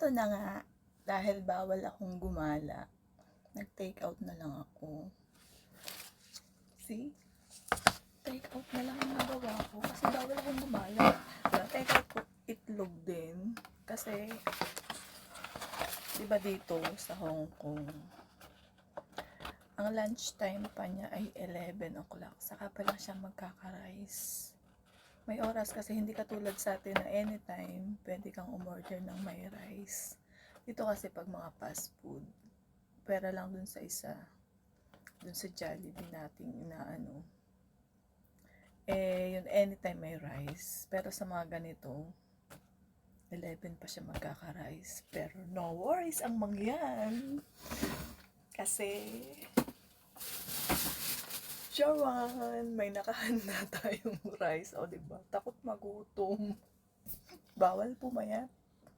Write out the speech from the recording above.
Eto na nga, dahil bawal akong gumala, nag-take out na lang ako. See? Take out na lang ang nagawa ko kasi bawal akong gumala. Take out ko itlog din kasi diba dito sa Hong Kong, ang lunch time pa niya ay 11 o'clock. Saka pa lang siya magkaka-rice. May oras kasi hindi katulad sa atin na anytime pwede kang umorder ng may rice. Dito kasi pag mga fast food, pera lang dun sa isa, dun sa Jollibee nating inaano, yun anytime may rice. Pero sa mga ganito, 11 pa siya magkaka-rice. Pero no worries ang mangyan. Kasi Shawan, may nakahanda tayong rice. O diba? Takot magutom. Bawal pumayat.